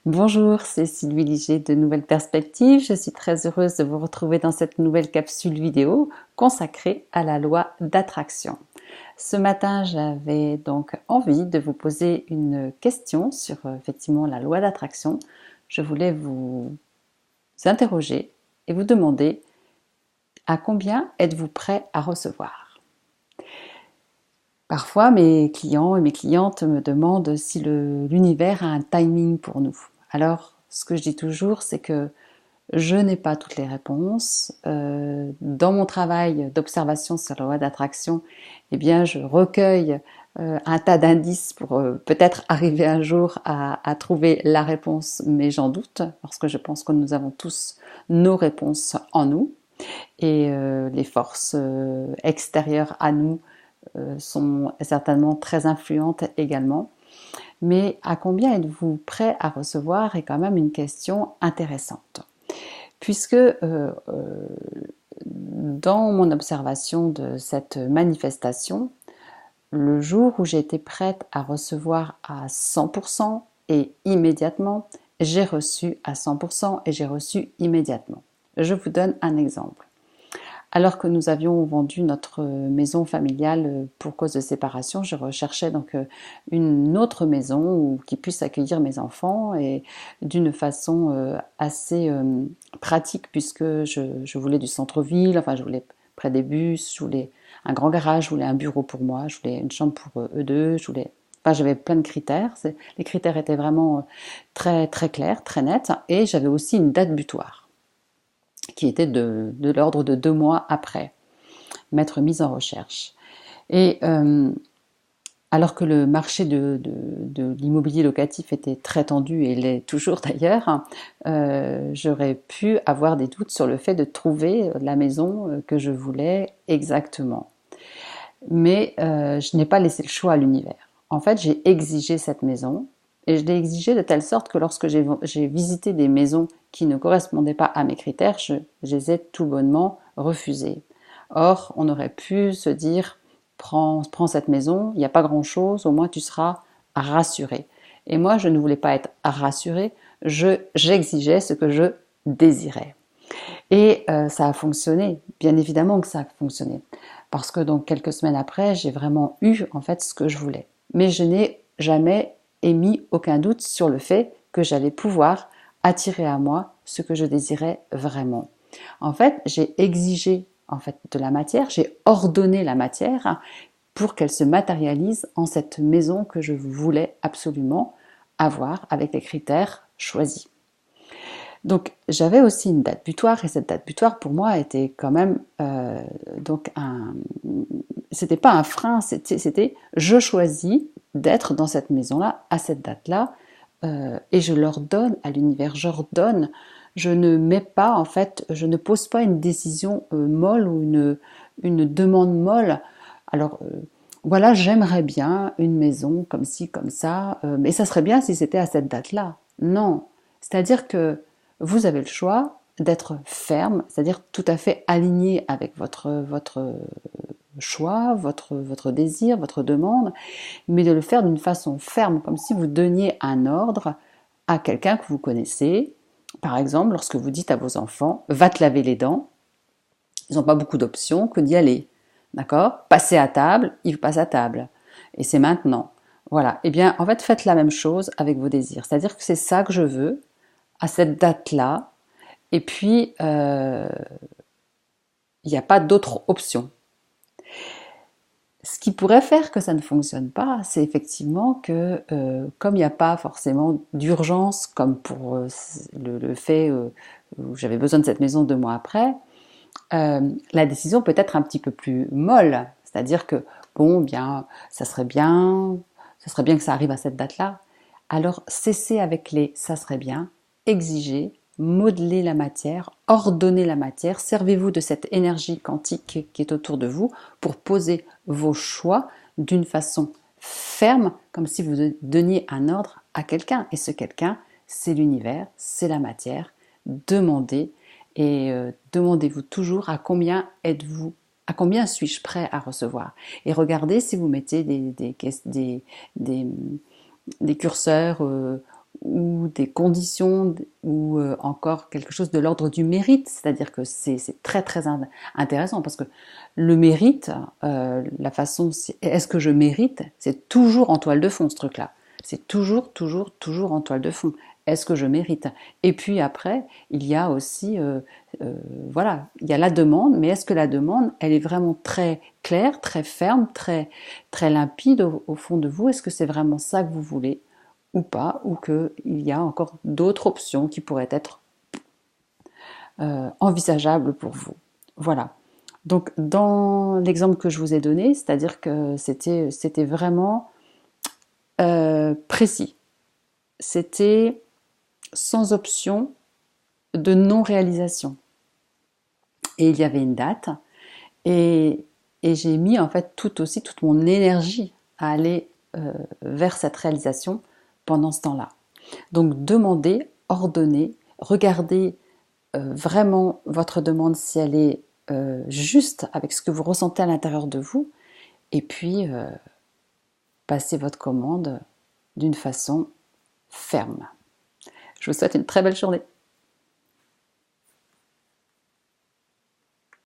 Bonjour, c'est Sylvie Liger de Nouvelles Perspectives. Je suis très heureuse de vous retrouver dans cette nouvelle capsule vidéo consacrée à la loi d'attraction. Ce matin, j'avais donc envie de vous poser une question sur effectivement la loi d'attraction. Je voulais vous interroger et vous demander à combien êtes-vous prêt à recevoir? Parfois, mes clients et mes clientes me demandent si l'univers a un timing pour nous. Alors, ce que je dis toujours, c'est que je n'ai pas toutes les réponses. Dans mon travail d'observation sur la loi d'attraction, eh bien, je recueille un tas d'indices pour peut-être arriver un jour à trouver la réponse, mais j'en doute, parce que je pense que nous avons tous nos réponses en nous, et les forces extérieures à nous sont certainement très influentes également. Mais à combien êtes-vous prêt à recevoir est quand même une question intéressante. Puisque dans mon observation de cette manifestation, le jour où j'ai été prête à recevoir à 100% et immédiatement, j'ai reçu à 100% et j'ai reçu immédiatement. Je vous donne un exemple. Alors que nous avions vendu notre maison familiale pour cause de séparation, je recherchais donc une autre maison qui puisse accueillir mes enfants et d'une façon assez pratique puisque je voulais du centre-ville, enfin je voulais près des bus, je voulais un grand garage, je voulais un bureau pour moi, je voulais une chambre pour eux deux, enfin j'avais plein de critères. Les critères étaient vraiment très très clairs, très nets et j'avais aussi une date butoir qui était de l'ordre de 2 mois après m'être mise en recherche. Et alors que le marché de l'immobilier locatif était très tendu, et l'est toujours d'ailleurs, j'aurais pu avoir des doutes sur le fait de trouver la maison que je voulais exactement. Mais je n'ai pas laissé le choix à l'univers. En fait, j'ai exigé cette maison, et je l'ai exigée de telle sorte que lorsque j'ai visité des maisons qui ne correspondaient pas à mes critères, je les ai tout bonnement refusées. Or, on aurait pu se dire, prends cette maison, il n'y a pas grand-chose, au moins tu seras rassuré. Et moi, je ne voulais pas être rassurée, j'exigeais ce que je désirais. Et ça a fonctionné, bien évidemment que ça a fonctionné. Parce que donc quelques semaines après, j'ai vraiment eu en fait ce que je voulais. Mais je n'ai jamais émis aucun doute sur le fait que j'allais pouvoir attirer à moi ce que je désirais vraiment. En fait, j'ai exigé en fait de la matière, j'ai ordonné la matière pour qu'elle se matérialise en cette maison que je voulais absolument avoir avec les critères choisis. Donc j'avais aussi une date butoir, et cette date butoir pour moi était quand même donc c'était pas un frein, c'était je choisis d'être dans cette maison-là à cette date-là, et je l'ordonne à l'univers, j'ordonne, je ne mets pas en fait, je ne pose pas une décision molle ou une demande molle. Alors voilà, j'aimerais bien une maison comme ci, comme ça, mais ça serait bien si c'était à cette date-là. Non, c'est-à-dire que vous avez le choix d'être ferme, c'est-à-dire tout à fait aligné avec votre choix, votre désir, votre demande, mais de le faire d'une façon ferme, comme si vous donniez un ordre à quelqu'un que vous connaissez. Par exemple, lorsque vous dites à vos enfants, va te laver les dents, ils n'ont pas beaucoup d'options que d'y aller. D'accord? Passer à table, ils passent à table. Et c'est maintenant. Voilà. Eh bien, en fait, faites la même chose avec vos désirs. C'est-à-dire que c'est ça que je veux, à cette date-là, et puis il n'y a pas d'autre option. Ce qui pourrait faire que ça ne fonctionne pas, c'est effectivement que comme il n'y a pas forcément d'urgence, comme pour le fait où j'avais besoin de cette maison 2 mois après, la décision peut être un petit peu plus molle. C'est-à-dire que, bon, bien, ça serait bien que ça arrive à cette date-là. Alors, cessez avec les ça serait bien, exigez, modelez la matière, ordonnez la matière, servez-vous de cette énergie quantique qui est autour de vous pour poser vos choix d'une façon ferme, comme si vous donniez un ordre à quelqu'un. Et ce quelqu'un, c'est l'univers, c'est la matière. Demandez, et demandez-vous toujours à combien êtes-vous, à combien suis-je prêt à recevoir. Et regardez si vous mettez des curseurs ou des conditions ou encore quelque chose de l'ordre du mérite, c'est-à-dire que c'est très très intéressant parce que le mérite, la façon, est-ce que je mérite, c'est toujours en toile de fond ce truc-là, c'est toujours toujours toujours en toile de fond. Est-ce que je mérite? Et puis après, il y a aussi, voilà, il y a la demande, mais est-ce que la demande, elle est vraiment très claire, très ferme, très, très limpide au fond de vous? Est-ce que c'est vraiment ça que vous voulez ou pas? Ou qu'il y a encore d'autres options qui pourraient être envisageables pour vous? Voilà. Donc, dans l'exemple que je vous ai donné, c'est-à-dire que c'était vraiment précis. C'était sans option de non-réalisation. Et il y avait une date. Et, et j'ai mis en fait toute mon énergie à aller vers cette réalisation pendant ce temps-là. Donc demandez, ordonnez, regardez vraiment votre demande si elle est juste avec ce que vous ressentez à l'intérieur de vous, et puis passez votre commande d'une façon ferme. Je vous souhaite une très belle journée.